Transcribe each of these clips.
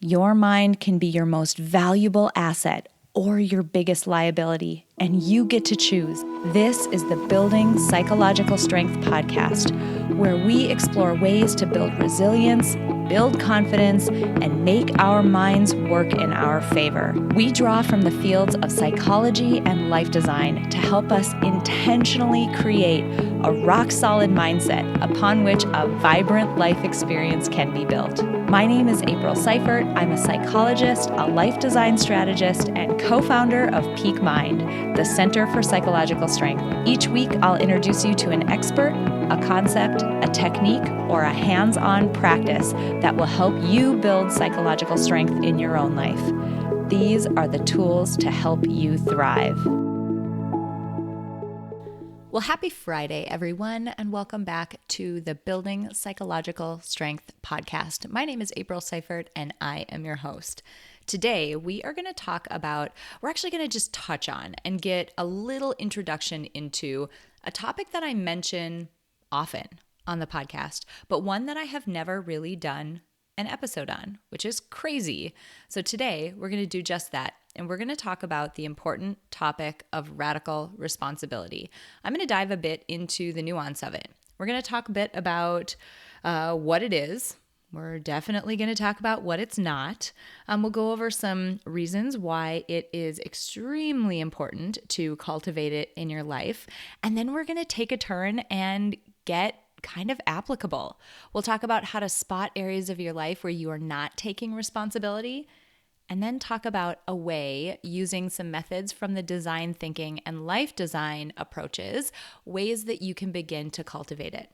Your mind can be your most valuable asset or your biggest liability, and you get to choose. This is the Building Psychological Strength podcast, where we explore ways to build resilience, build confidence, and make our minds work in our favor. We draw from the fields of psychology and life design to help us intentionally create a rock-solid mindset upon which a vibrant life experience can be built. My name is April Seifert. I'm a psychologist, a life design strategist, and co-founder of Peak Mind, the Center for Psychological Strength. Each week, I'll introduce you to an expert, a concept, a technique, or a hands-on practice that will help you build psychological strength in your own life. These are the tools to help you thrive. Well, happy Friday, everyone, and welcome back to the Building Psychological Strength podcast. My name is April Seifert, and I am your host. Today, we're actually going to just touch on and get a little introduction into a topic that I mention often on the podcast, but one that I have never really done an episode on, which is crazy. So today, we're going to do just that. And we're going to talk about the important topic of radical responsibility. I'm going to dive a bit into the nuance of it. We're going to talk a bit about what it is. We're definitely going to talk about what it's not. We'll go over some reasons why it is extremely important to cultivate it in your life. And then we're going to take a turn and get kind of applicable. We'll talk about how to spot areas of your life where you are not taking responsibility, and then talk about a way using some methods from the design thinking and life design approaches, ways that you can begin to cultivate it.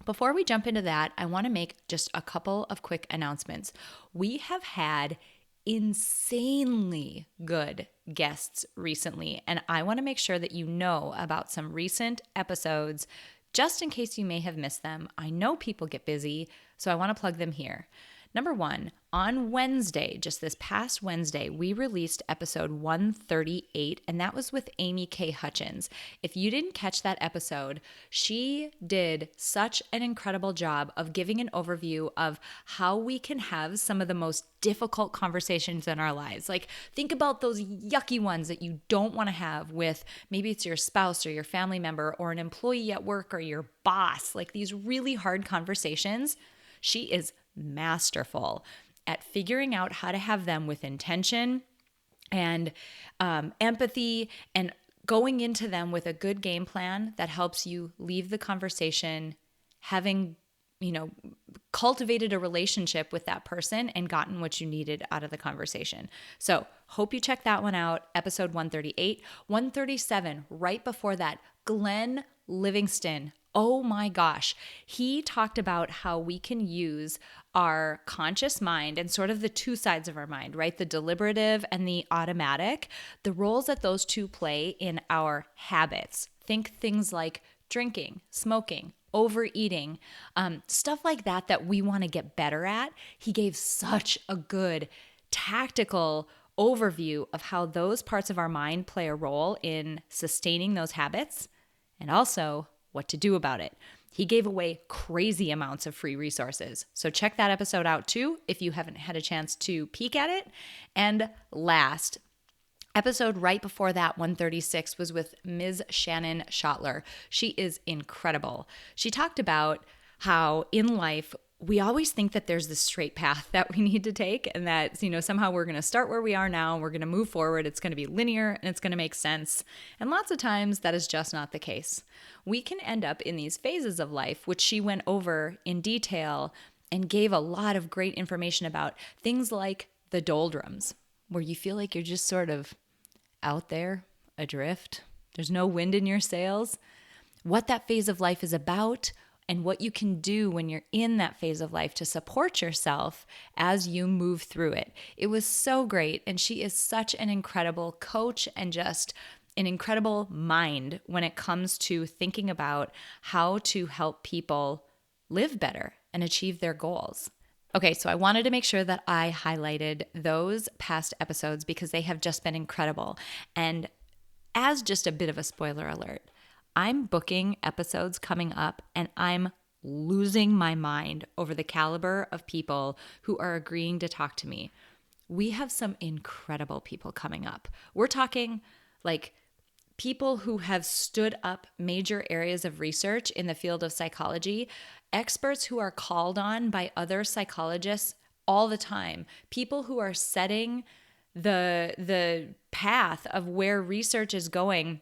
Before we jump into that, I want to make just a couple of quick announcements. We have had insanely good guests recently, and I want to make sure that you know about some recent episodes just in case you may have missed them. I know people get busy, so I want to plug them here. Number one, on Wednesday, just this past Wednesday, we released episode 138, and that was with Amy K. Hutchins. If you didn't catch that episode, she did such an incredible job of giving an overview of how we can have some of the most difficult conversations in our lives. Like, think about those yucky ones that you don't want to have with maybe it's your spouse or your family member or an employee at work or your boss, like these really hard conversations. She is masterful at figuring out how to have them with intention and empathy, and going into them with a good game plan that helps you leave the conversation having, cultivated a relationship with that person and gotten what you needed out of the conversation. So hope you check that one out, episode 138. 137, right before that, Glenn Livingston. Oh my gosh. He talked about how we can use our conscious mind and sort of the two sides of our mind, right? The deliberative and the automatic, the roles that those two play in our habits. Think things like drinking, smoking, overeating, stuff like that we want to get better at. He gave such a good tactical overview of how those parts of our mind play a role in sustaining those habits, and also what to do about it. He gave away crazy amounts of free resources. So check that episode out too if you haven't had a chance to peek at it. And last, episode right before that, 136, was with Ms. Shannon Schottler. She is incredible. She talked about how in life, we always think that there's this straight path that we need to take, and that, somehow we're going to start where we are now, we're going to move forward, it's going to be linear, and it's going to make sense. And lots of times that is just not the case. We can end up in these phases of life, which she went over in detail and gave a lot of great information about, things like the doldrums, where you feel like you're just sort of out there, adrift. There's no wind in your sails. What that phase of life is about, and what you can do when you're in that phase of life to support yourself as you move through it. It was so great, and she is such an incredible coach and just an incredible mind when it comes to thinking about how to help people live better and achieve their goals. Okay, so I wanted to make sure that I highlighted those past episodes because they have just been incredible. And as just a bit of a spoiler alert, I'm booking episodes coming up, and I'm losing my mind over the caliber of people who are agreeing to talk to me. We have some incredible people coming up. We're talking like people who have stood up major areas of research in the field of psychology, experts who are called on by other psychologists all the time, people who are setting the path of where research is going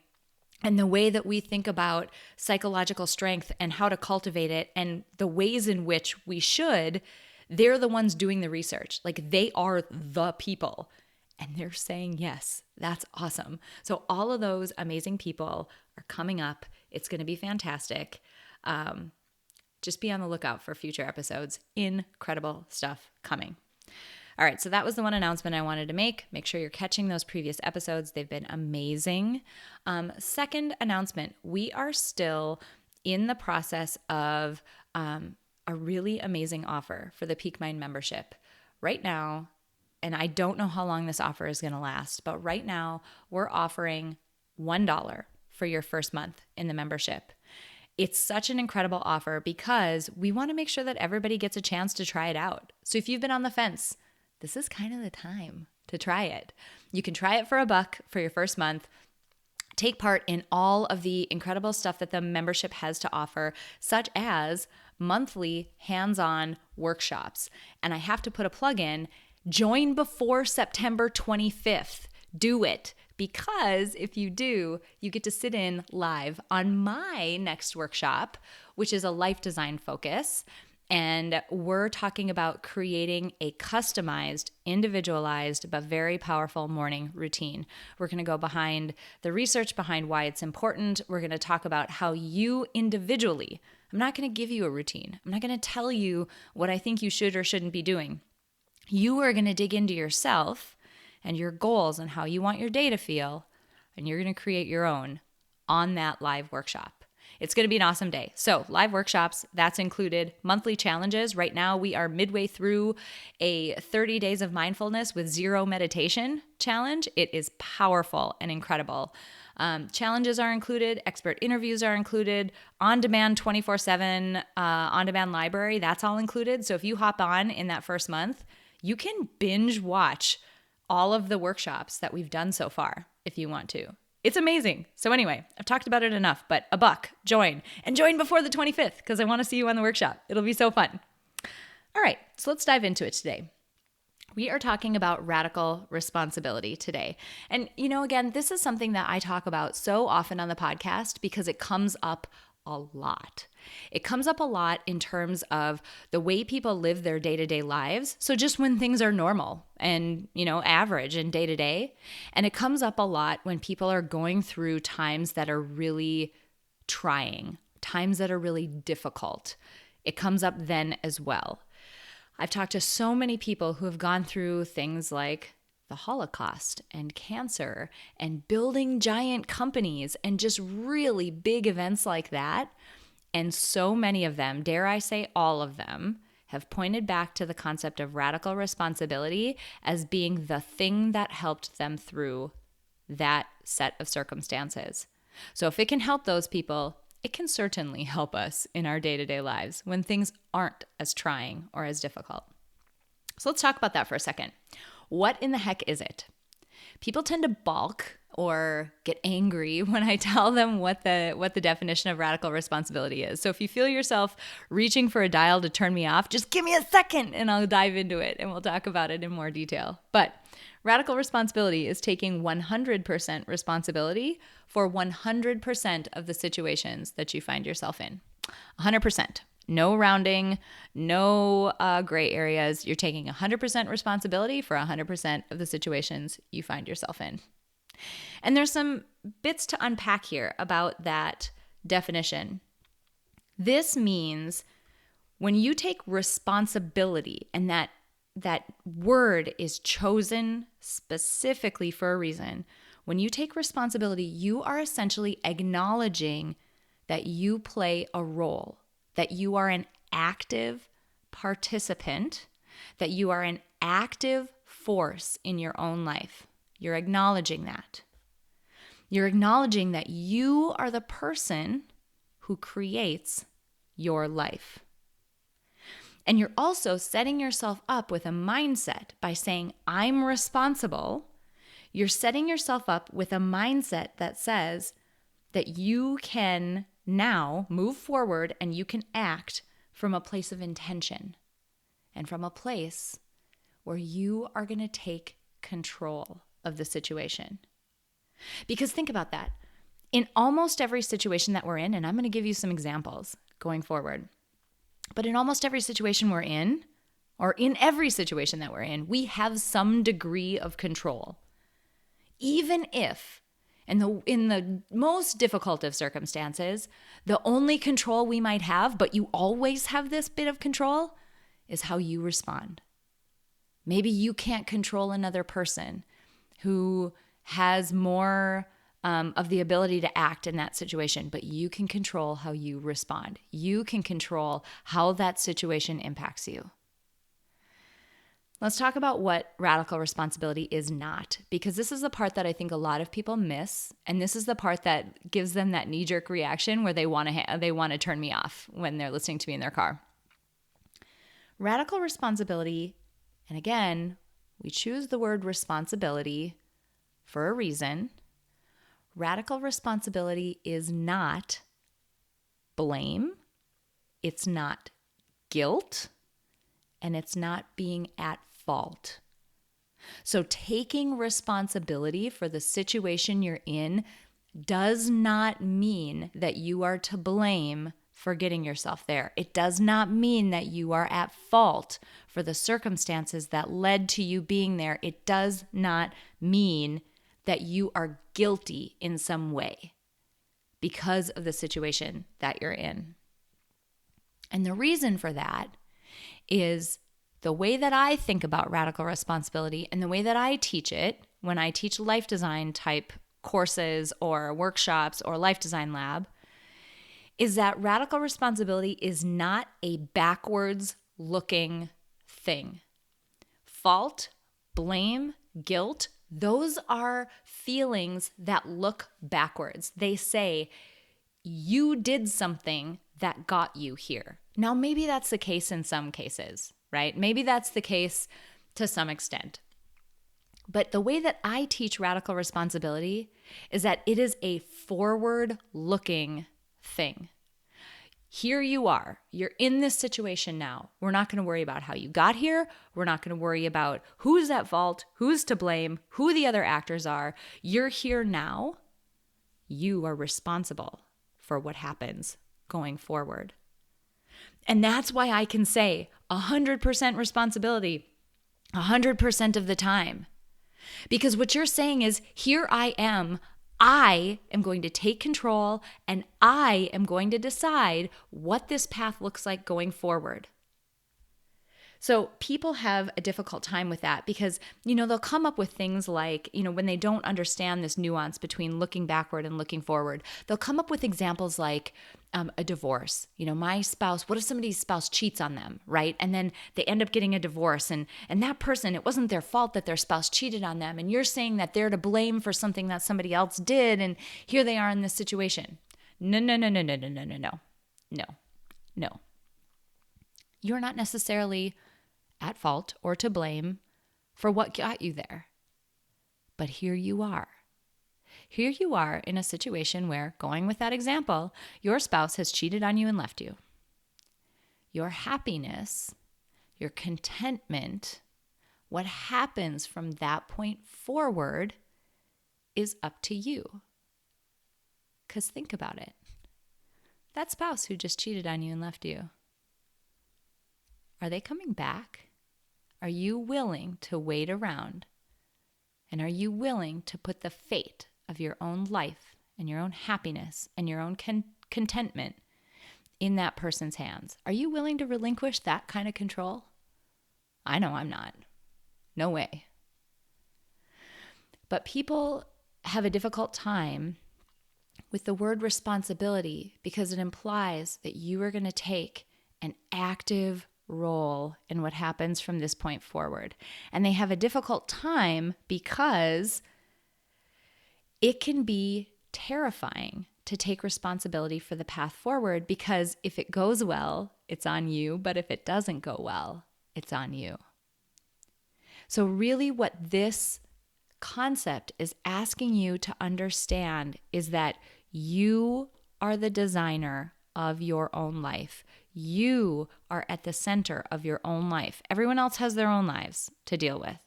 and the way that we think about psychological strength and how to cultivate it and the ways in which we should. They're the ones doing the research. Like, they are the people. And they're saying yes. That's awesome. So all of those amazing people are coming up. It's going to be fantastic. Just be on the lookout for future episodes. Incredible stuff coming. All right, so that was the one announcement I wanted to make. Make sure you're catching those previous episodes. They've been amazing. Second announcement, we are still in the process of a really amazing offer for the Peak Mind membership. Right now, and I don't know how long this offer is going to last, but right now we're offering $1 for your first month in the membership. It's such an incredible offer because we want to make sure that everybody gets a chance to try it out. So if you've been on the fence, this is kind of the time to try it. You can try it for $1 for your first month. Take part in all of the incredible stuff that the membership has to offer, such as monthly hands-on workshops. And I have to put a plug in, join before September 25th. Do it. Because if you do, you get to sit in live on my next workshop, which is a life design focus. And we're talking about creating a customized, individualized, but very powerful morning routine. We're going to go behind the research behind why it's important. We're going to talk about how you individually, I'm not going to give you a routine. I'm not going to tell you what I think you should or shouldn't be doing. You are going to dig into yourself and your goals and how you want your day to feel, and you're going to create your own on that live workshop. It's going to be an awesome day. So live workshops, that's included. Monthly challenges. Right now we are midway through a 30 days of mindfulness with zero meditation challenge. It is powerful and incredible. Challenges are included. Expert interviews are included. On-demand 24/7 on-demand library, that's all included. So if you hop on in that first month, you can binge watch all of the workshops that we've done so far if you want to. It's amazing. So anyway, I've talked about it enough, but $1, join. And join before the 25th because I want to see you on the workshop. It'll be so fun. All right, so let's dive into it today. We are talking about radical responsibility today. And, again, this is something that I talk about so often on the podcast because it comes up a lot. It comes up a lot in terms of the way people live their day-to-day lives. So just when things are normal and, average and day-to-day. And it comes up a lot when people are going through times that are really trying, times that are really difficult. It comes up then as well. I've talked to so many people who have gone through things like the Holocaust and cancer and building giant companies and just really big events like that. And so many of them, dare I say all of them, have pointed back to the concept of radical responsibility as being the thing that helped them through that set of circumstances. So if it can help those people, it can certainly help us in our day-to-day lives when things aren't as trying or as difficult. So let's talk about that for a second. What in the heck is it? People tend to balk or get angry when I tell them what the definition of radical responsibility is. So if you feel yourself reaching for a dial to turn me off, just give me a second and I'll dive into it and we'll talk about it in more detail. But radical responsibility is taking 100% responsibility for 100% of the situations that you find yourself in. 100%. No rounding, no gray areas. You're taking 100% responsibility for 100% of the situations you find yourself in. And there's some bits to unpack here about that definition. This means when you take responsibility, and that word is chosen specifically for a reason, when you take responsibility, you are essentially acknowledging that you play a role, that you are an active participant, that you are an active force in your own life. You're acknowledging that. You're acknowledging that you are the person who creates your life. And you're also setting yourself up with a mindset by saying, I'm responsible. You're setting yourself up with a mindset that says that you can now move forward and you can act from a place of intention and from a place where you are going to take control of the situation. Because think about that. In almost every situation that we're in, and I'm going to give you some examples going forward, but in almost every situation we're in, or in every situation that we're in, we have some degree of control. Even if, in the most difficult of circumstances, the only control we might have, but you always have this bit of control, is how you respond. Maybe you can't control another person who has more of the ability to act in that situation, but you can control how you respond. You can control how that situation impacts you. Let's talk about what radical responsibility is not, because this is the part that I think a lot of people miss, and this is the part that gives them that knee-jerk reaction where they want to turn me off when they're listening to me in their car. Radical responsibility, and again, we choose the word responsibility for a reason. Radical responsibility is not blame, it's not guilt, and it's not being at fault. So taking responsibility for the situation you're in does not mean that you are to blame for getting yourself there. It does not mean that you are at fault for the circumstances that led to you being there. It does not mean that you are guilty in some way because of the situation that you're in. And the reason for that is the way that I think about radical responsibility and the way that I teach it when I teach life design type courses or workshops or life design lab is that radical responsibility is not a backwards looking thing. Fault, blame, guilt, those are feelings that look backwards. They say, you did something that got you here. Now, maybe that's the case in some cases, right? Maybe that's the case to some extent. But the way that I teach radical responsibility is that it is a forward-looking thing. Here you are. You're in this situation now. We're not going to worry about how you got here. We're not going to worry about who's at fault, who's to blame, who the other actors are. You're here now. You are responsible for what happens going forward. And that's why I can say 100% responsibility 100% of the time. Because what you're saying is, here I am going to take control and I am going to decide what this path looks like going forward. So people have a difficult time with that because, they'll come up with things like, when they don't understand this nuance between looking backward and looking forward, they'll come up with examples like a divorce. My spouse, what if somebody's spouse cheats on them, right? And then they end up getting a divorce and that person, it wasn't their fault that their spouse cheated on them. And you're saying that they're to blame for something that somebody else did. And here they are in this situation. No. You're not necessarily at fault or to blame for what got you there. But here you are. Here you are in a situation where, going with that example, your spouse has cheated on you and left you. Your happiness, your contentment, what happens from that point forward is up to you. Because think about it. That spouse who just cheated on you and left you, are they coming back? Are you willing to wait around? And are you willing to put the fate of your own life and your own happiness and your own contentment in that person's hands? Are you willing to relinquish that kind of control? I know I'm not. No way. But people have a difficult time with the word responsibility because it implies that you are going to take an active role in what happens from this point forward. And they have a difficult time because it can be terrifying to take responsibility for the path forward, because if it goes well, it's on you, but if it doesn't go well, it's on you. So really what this concept is asking you to understand is that you are the designer of your own life. You are at the center of your own life. Everyone else has their own lives to deal with.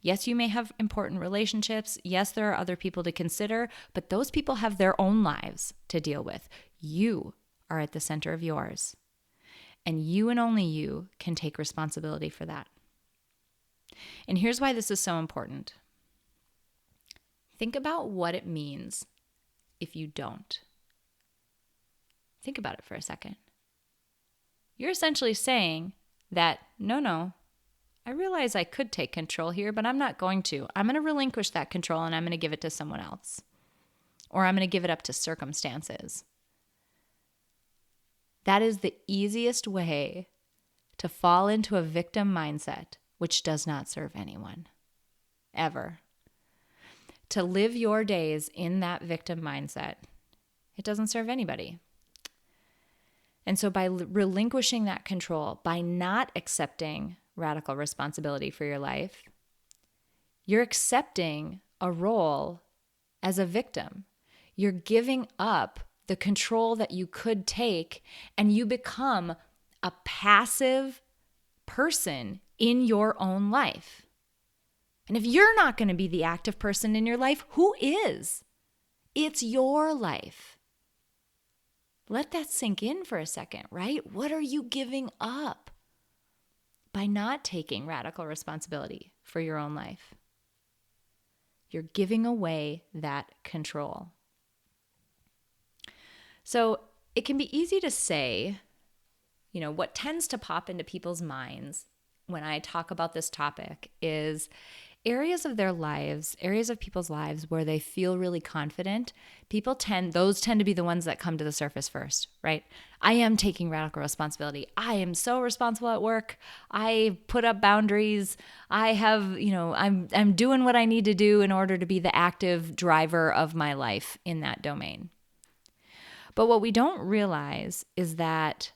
Yes, you may have important relationships. Yes, there are other people to consider, but those people have their own lives to deal with. You are at the center of yours. And you and only you can take responsibility for that. And here's why this is so important. Think about what it means if you don't. Think about it for a second. You're essentially saying that, no, I realize I could take control here, but I'm not going to. I'm going to relinquish that control and I'm going to give it to someone else. Or I'm going to give it up to circumstances. That is the easiest way to fall into a victim mindset, which does not serve anyone, ever. To live your days in that victim mindset, it doesn't serve anybody. And so by relinquishing that control, by not accepting radical responsibility for your life, you're accepting a role as a victim. You're giving up the control that you could take, and you become a passive person in your own life. And if you're not going to be the active person in your life, who is? It's your life. Let that sink in for a second, right? What are you giving up by not taking radical responsibility for your own life? You're giving away that control. So it can be easy to say, what tends to pop into people's minds when I talk about this topic is areas of their lives, areas of people's lives where they feel really confident. Those tend to be the ones that come to the surface first, right? I am taking radical responsibility. I am so responsible at work. I put up boundaries. I have, I'm doing what I need to do in order to be the active driver of my life in that domain. But what we don't realize is that,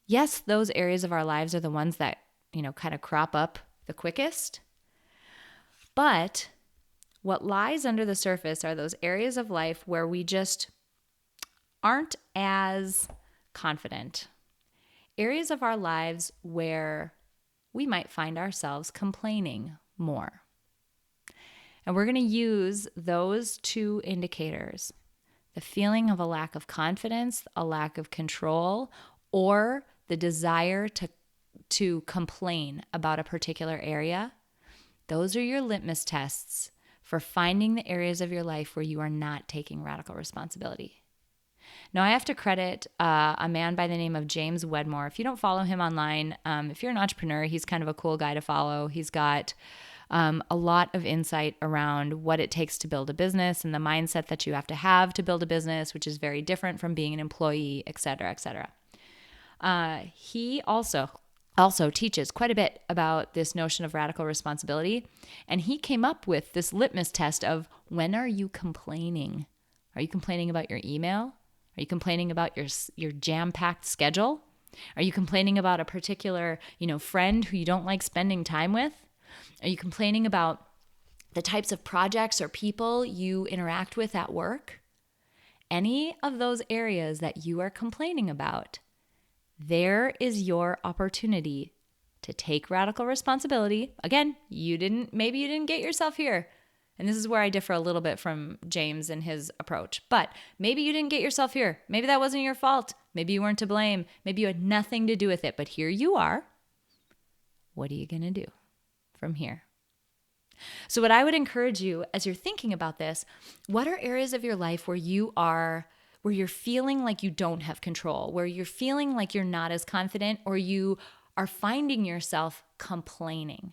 yes, those areas of our lives are the ones that, kind of crop up the quickest. But what lies under the surface are those areas of life where we just aren't as confident. Areas of our lives where we might find ourselves complaining more. And we're going to use those two indicators, the feeling of a lack of confidence, a lack of control, or the desire to complain about a particular area. Those are your litmus tests for finding the areas of your life where you are not taking radical responsibility. Now, I have to credit a man by the name of James Wedmore. If you don't follow him online, if you're an entrepreneur, he's kind of a cool guy to follow. He's got a lot of insight around what it takes to build a business and the mindset that you have to build a business, which is very different from being an employee, et cetera, et cetera. He also teaches quite a bit about this notion of radical responsibility. And he came up with this litmus test of, when are you complaining? Are you complaining about your email? Are you complaining about your jam-packed schedule? Are you complaining about a particular, friend who you don't like spending time with? Are you complaining about the types of projects or people you interact with at work? Any of those areas that you are complaining about, there is your opportunity to take radical responsibility. Again, maybe you didn't get yourself here. And this is where I differ a little bit from James and his approach. But maybe you didn't get yourself here. Maybe that wasn't your fault. Maybe you weren't to blame. Maybe you had nothing to do with it. But here you are. What are you going to do from here? So what I would encourage you as you're thinking about this, what are areas of your life where you're feeling like you don't have control, where you're feeling like you're not as confident, or you are finding yourself complaining?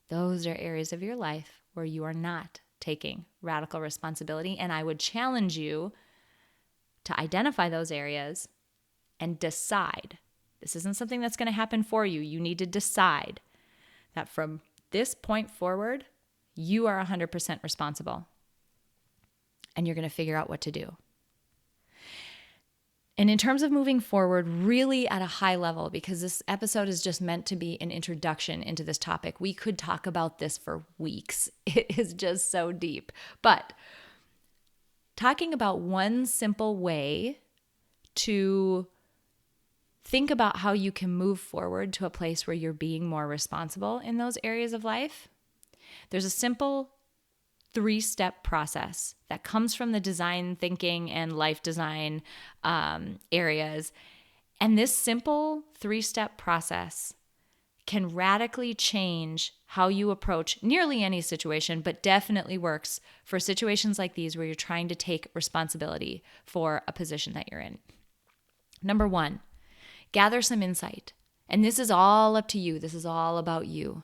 Those are areas of your life where you are not taking radical responsibility. And I would challenge you to identify those areas and decide. This isn't something that's going to happen for you. You need to decide that from this point forward, you are 100% responsible. And you're going to figure out what to do. And in terms of moving forward, really at a high level, because this episode is just meant to be an introduction into this topic, we could talk about this for weeks. It is just so deep. But talking about one simple way to think about how you can move forward to a place where you're being more responsible in those areas of life. There's a simple 3-step process that comes from the design thinking and life design areas. And this simple 3-step process can radically change how you approach nearly any situation, but definitely works for situations like these where you're trying to take responsibility for a position that you're in. Number 1, gather some insight. And this is all up to you. This is all about you.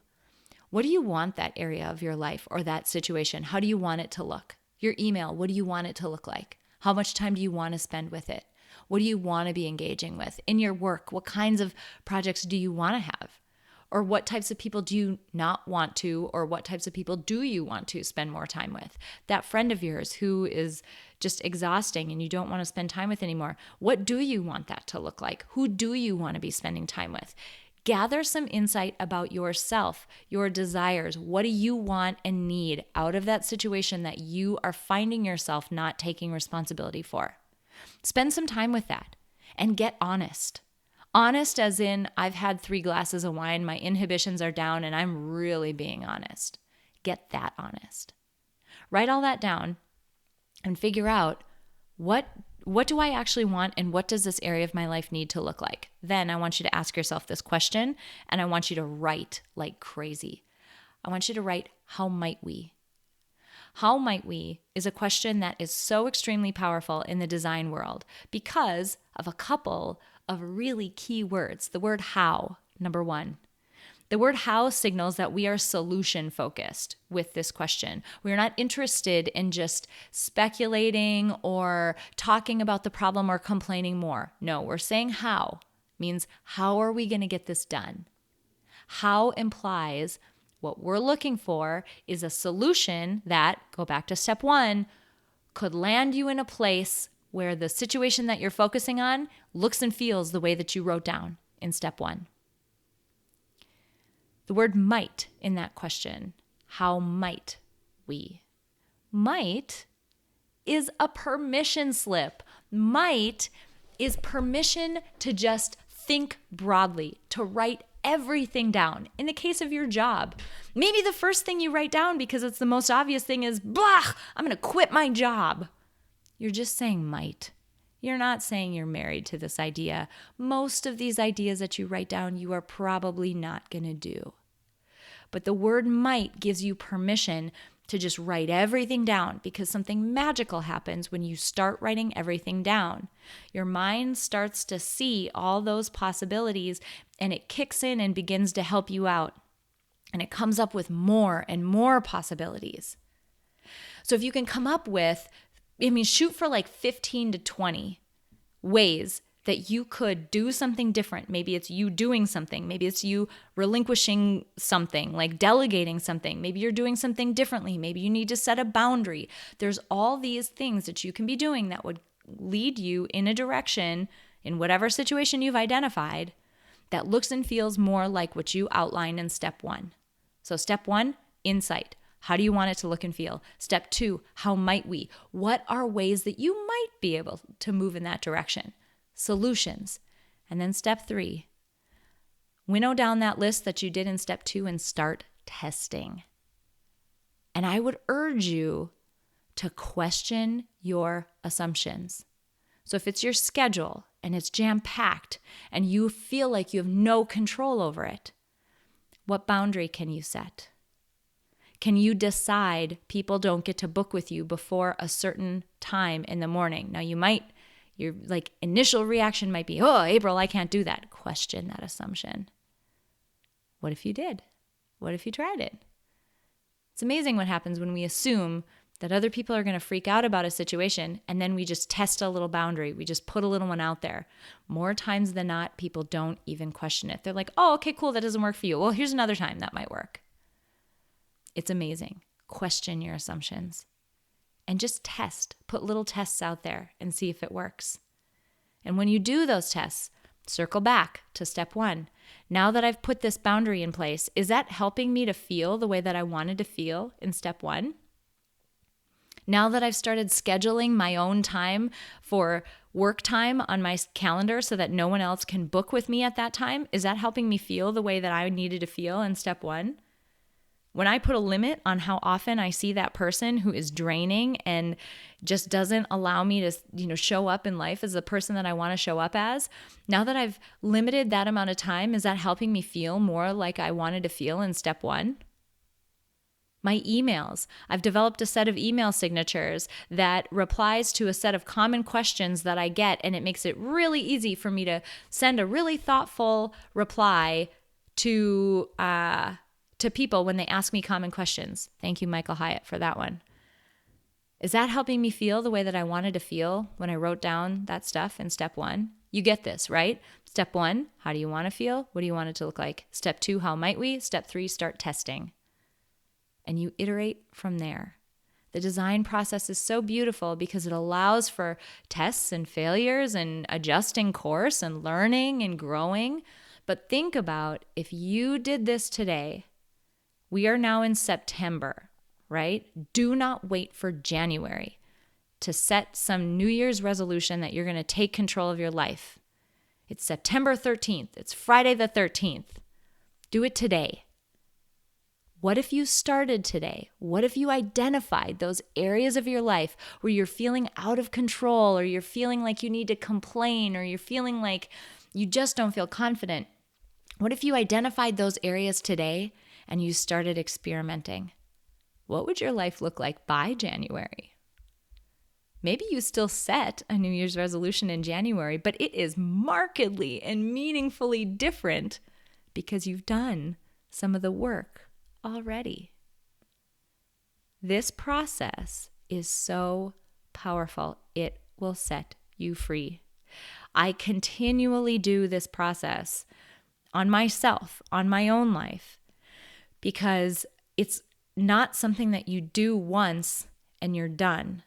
What do you want that area of your life or that situation? How do you want it to look? Your email, what do you want it to look like? How much time do you want to spend with it? What do you want to be engaging with? In your work, what kinds of projects do you want to have? Or what types of people do you not want to, or what types of people do you want to spend more time with? That friend of yours who is just exhausting and you don't want to spend time with anymore, what do you want that to look like? Who do you want to be spending time with? Gather some insight about yourself, your desires. What do you want and need out of that situation that you are finding yourself not taking responsibility for? Spend some time with that and get honest. Honest as in, I've had 3 glasses of wine, my inhibitions are down, and I'm really being honest. Get that honest. Write all that down and figure out what do I actually want and what does this area of my life need to look like? Then I want you to ask yourself this question, and I want you to write like crazy. I want you to write, how might we? How might we is a question that is so extremely powerful in the design world because of a couple of really key words. The word how, number 1. The word how signals that we are solution focused with this question. We're not interested in just speculating or talking about the problem or complaining more. No, we're saying how means how are we going to get this done? How implies what we're looking for is a solution that, go back to step 1, could land you in a place where the situation that you're focusing on looks and feels the way that you wrote down in step 1. The word might in that question, how might we? Might is a permission slip. Might is permission to just think broadly, to write everything down. In the case of your job, maybe the first thing you write down because it's the most obvious thing is, blah, I'm going to quit my job. You're just saying might. You're not saying you're married to this idea. Most of these ideas that you write down, you are probably not going to do. But the word might gives you permission to just write everything down because something magical happens when you start writing everything down. Your mind starts to see all those possibilities and it kicks in and begins to help you out. And it comes up with more and more possibilities. So if you can come up with, shoot for like 15 to 20 ways that you could do something different. Maybe it's you doing something. Maybe it's you relinquishing something, like delegating something. Maybe you're doing something differently. Maybe you need to set a boundary. There's all these things that you can be doing that would lead you in a direction in whatever situation you've identified that looks and feels more like what you outlined in step 1. So step 1, insight. How do you want it to look and feel? Step 2, how might we? What are ways that you might be able to move in that direction? Solutions. And then step 3, winnow down that list that you did in step 2 and start testing. And I would urge you to question your assumptions. So if it's your schedule and it's jam-packed and you feel like you have no control over it, what boundary can you set? Can you decide people don't get to book with you before a certain time in the morning? Now your initial reaction might be, oh, April, I can't do that. Question that assumption. What if you did? What if you tried it? It's amazing what happens when we assume that other people are going to freak out about a situation and then we just test a little boundary. We just put a little one out there. More times than not, people don't even question it. They're like, oh, okay, cool, that doesn't work for you. Well, here's another time that might work. It's amazing. Question your assumptions and just test. Put little tests out there and see if it works. And when you do those tests, circle back to step 1. Now that I've put this boundary in place, is that helping me to feel the way that I wanted to feel in step 1? Now that I've started scheduling my own time for work time on my calendar so that no one else can book with me at that time, is that helping me feel the way that I needed to feel in step 1? When I put a limit on how often I see that person who is draining and just doesn't allow me to, show up in life as the person that I want to show up as, now that I've limited that amount of time, is that helping me feel more like I wanted to feel in step 1? My emails. I've developed a set of email signatures that replies to a set of common questions that I get, and it makes it really easy for me to send a really thoughtful reply to people when they ask me common questions. Thank you, Michael Hyatt, for that one. Is that helping me feel the way that I wanted to feel when I wrote down that stuff in step 1? You get this, right? Step 1, how do you want to feel? What do you want it to look like? Step 2, how might we? Step 3, start testing. And you iterate from there. The design process is so beautiful because it allows for tests and failures and adjusting course and learning and growing. But think about if you did this today. We are now in September, right? Do not wait for January to set some New Year's resolution that you're going to take control of your life. It's September 13th. It's Friday the 13th. Do it today. What if you started today? What if you identified those areas of your life where you're feeling out of control, or you're feeling like you need to complain, or you're feeling like you just don't feel confident? What if you identified those areas today and you started experimenting? What would your life look like by January? Maybe you still set a New Year's resolution in January, but it is markedly and meaningfully different because you've done some of the work already. This process is so powerful. It will set you free. I continually do this process on myself, on my own life, because it's not something that you do once and you're done.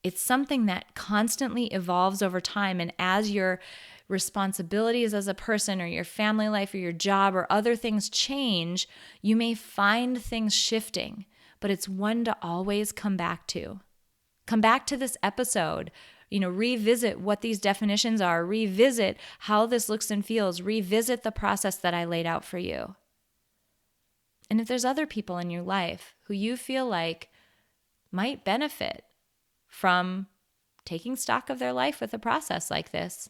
It's something that constantly evolves over time. And as your responsibilities as a person, or your family life, or your job, or other things change, you may find things shifting, but it's one to always come back to. Come back to this episode, revisit what these definitions are, revisit how this looks and feels, revisit the process that I laid out for you. And if there's other people in your life who you feel like might benefit from taking stock of their life with a process like this,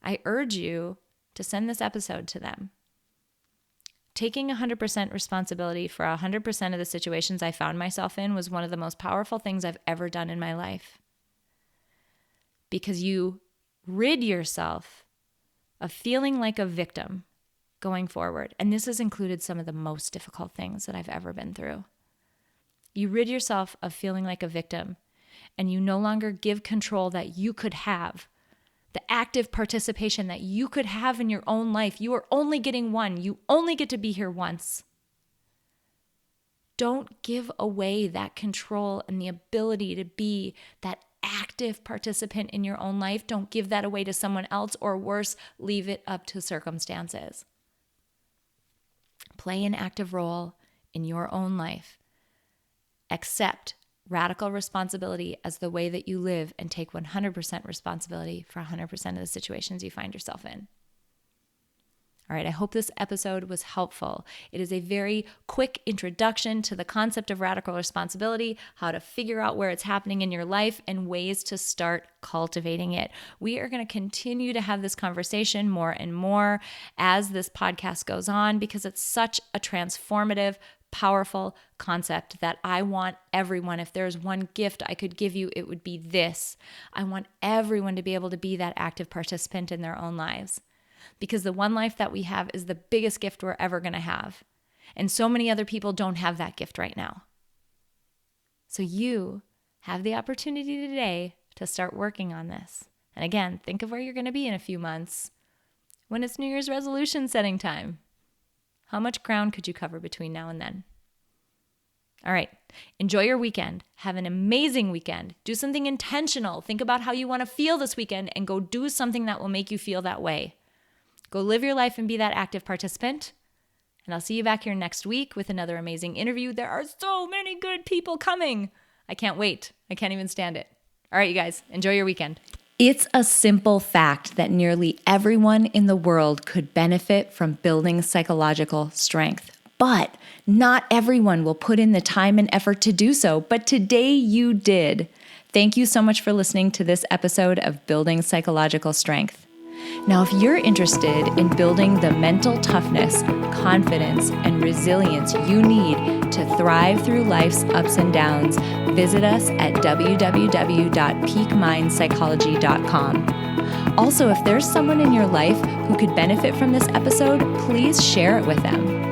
I urge you to send this episode to them. Taking 100% responsibility for 100% of the situations I found myself in was one of the most powerful things I've ever done in my life. Because you rid yourself of feeling like a victim going forward. And this has included some of the most difficult things that I've ever been through. You rid yourself of feeling like a victim, and you no longer give control that you could have, the active participation that you could have in your own life. You are only getting one. You only get to be here once. Don't give away that control and the ability to be that active participant in your own life. Don't give that away to someone else, or worse, leave it up to circumstances. Play an active role in your own life. Accept radical responsibility as the way that you live, and take 100% responsibility for 100% of the situations you find yourself in. All right, I hope this episode was helpful. It is a very quick introduction to the concept of radical responsibility, how to figure out where it's happening in your life, and ways to start cultivating it. We are going to continue to have this conversation more and more as this podcast goes on, because it's such a transformative, powerful concept that I want everyone, if there's one gift I could give you, it would be this. I want everyone to be able to be that active participant in their own lives, because the one life that we have is the biggest gift we're ever going to have. And so many other people don't have that gift right now. So you have the opportunity today to start working on this. And again, think of where you're going to be in a few months when it's New Year's resolution setting time. How much ground could you cover between now and then? All right. Enjoy your weekend. Have an amazing weekend. Do something intentional. Think about how you want to feel this weekend and go do something that will make you feel that way. Go live your life and be that active participant. And I'll see you back here next week with another amazing interview. There are so many good people coming. I can't wait. I can't even stand it. All right, you guys, enjoy your weekend. It's a simple fact that nearly everyone in the world could benefit from building psychological strength. But not everyone will put in the time and effort to do so. But today you did. Thank you so much for listening to this episode of Building Psychological Strength. Now, if you're interested in building the mental toughness, confidence, and resilience you need to thrive through life's ups and downs, visit us at www.peakmindpsychology.com. Also, if there's someone in your life who could benefit from this episode, please share it with them.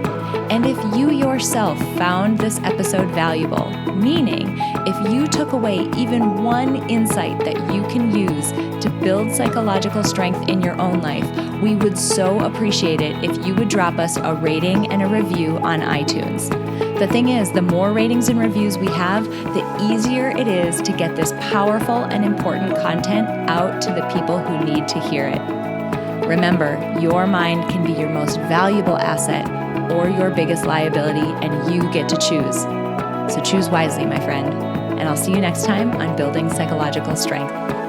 And if you yourself found this episode valuable, meaning if you took away even one insight that you can use to build psychological strength in your own life, we would so appreciate it if you would drop us a rating and a review on iTunes. The thing is, the more ratings and reviews we have, the easier it is to get this powerful and important content out to the people who need to hear it. Remember, your mind can be your most valuable asset or your biggest liability, and you get to choose. So choose wisely, my friend. And I'll see you next time on Building Psychological Strength.